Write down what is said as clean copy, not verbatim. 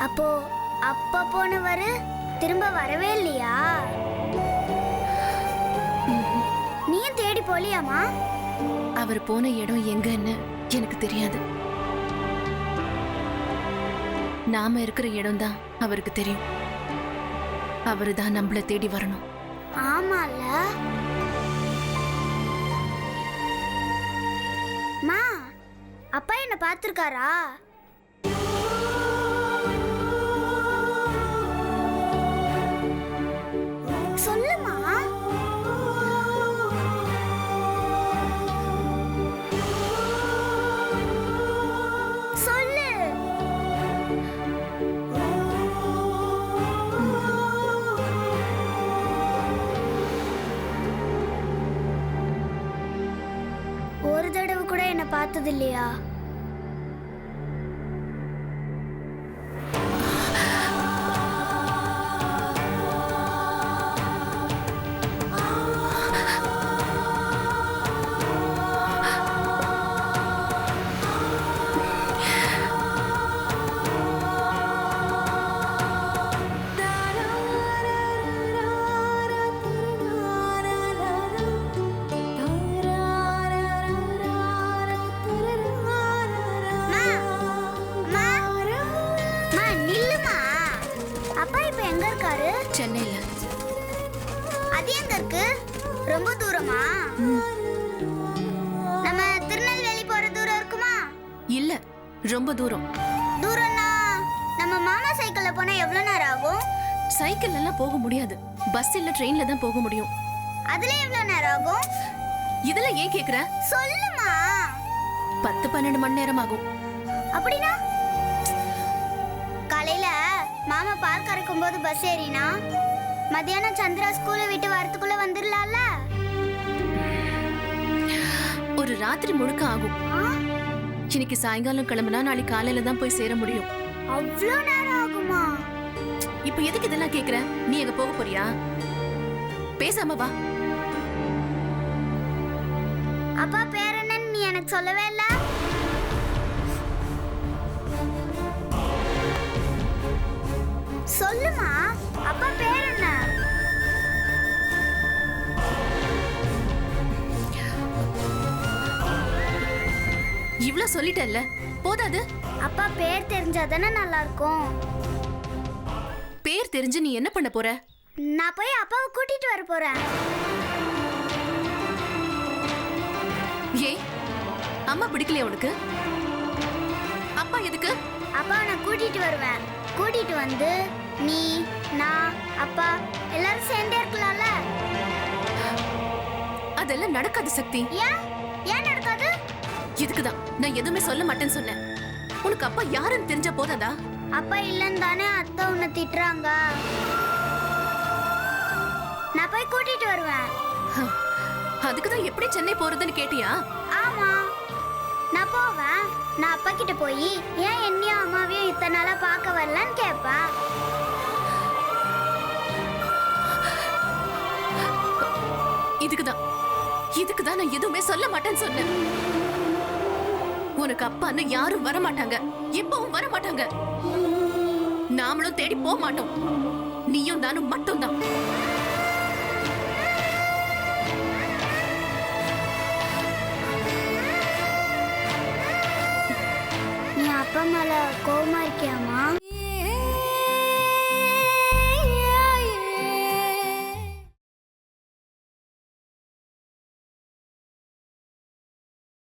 அப்போ அப்பா போனவரு திரும்ப வரவே இல்லையா? நீயும் தேடி போலியாமா? அவர் போன இடம் எங்கன்னு எனக்கு தெரியாது. நாம இருக்கிற இடம் தான் அவருக்கு தெரியும். அவரு தான் நம்மள தேடி வரணும். ஆமால. மா, அப்பா என்ன பார்த்திருக்காரா? சொல்லுமா. சொல்லு. ஒரு தடவை கூட என்ன பார்த்தது இல்லையா? சென்னையில. அது எங்க இருக்கு? ரொம்ப தூரமா? நம்ம திருநெல்வேலி போற தூரம் இருக்குமா? இல்ல, ரொம்ப தூரம். தூரம்னா நம்ம மாமா சைக்கிள்ல போனா எவ்வளவு நேரம் ஆகும்? சைக்கிள் எல்லாம் போக முடியாது. பஸ் இல்ல ட்ரெயின்ல தான் போக முடியும். அதுல எவ்வளவு நேரம் ஆகும்? இதுல ஏன் கேக்குற? சொல்லுமா. 10-12 மணி நேரம் ஆகும். அப்படினா காலையில மாமா பார்க் அரைக்கும் போது பஸ் ஏறினா மத்தியானம் சந்திரா ஸ்கூலை விட்டு வரதுக்குள்ள வந்துடலாம்ல? ஒரு ராத்திரி முழுக்க ஆகும். இன்னைக்கு சாயங்காலம் கிளம்புனா நாளைக்கு காலையில தான் போய் சேர முடியும். அவ்வளவு நேரம் ஆகுமா? இப்ப எதுக்கு இதெல்லாம் கேக்குற? நீ எங்க போக போறியா? பேசாம வா. அப்பா பேர் என்னன்னு நீ எனக்கு சொல்லவே இல்ல. சொல்லுமா, அப்பா பேர் என்ன? இவ்ளோ சொல்லிட்டல்ல, போதாது? அப்பா பேர் தெரிஞ்சாதானே நல்லா இருக்கும். பேர் தெரிஞ்சு நீ என்ன பண்ண போற? நான் போய் அப்பாவை கூட்டிட்டு வர போறேன். ஏய், அம்மா பிடிக்கலையா உனக்கு? அப்பா எதுக்கு? அப்பா நான் கூட்டிட்டு வருவேன். கூட்டிட்டு வந்து நீ, நான், அப்பா எல்லாரும் சேர்ந்தே இருக்கலாம்ல? அதெல்லாம் நடக்காது சக்தி. ஏன் ஏன் நடக்காது? இதுக்குதான் நான் எதுவுமே சொல்ல மாட்டேன்னு சொன்னேன். உனக்கு அப்பா யாருன்னு தெரிஞ்ச போதாதா? அப்பா இல்லன்னு தானே அத்தை உன்னை திட்டுறாங்க. நான் போய் கூட்டிட்டு வருவேன். அதுக்குதான் எப்படி சென்னை போறதுன்னு கேட்டியா? ஆமா, நான் போவேன். நான் அப்பா கிட்ட போய் ஏன் என்னையும் அம்மாவையும் இத்தனை நாளா பார்க்க வரலன்னு கேட்பேன். இதுக்குதான் நான் எதுவுமே சொல்ல மாட்டேன்னு சொன்னேன். உனக்கு அப்பான்னு யாரும் வர மாட்டாங்க, எப்பவும் வர மாட்டாங்க. நாமளும் தேடி போக மாட்டோம். நீயும் நானும் மட்டும்தான். நீ அப்பா மேல கோவமா இருக்கியாமா?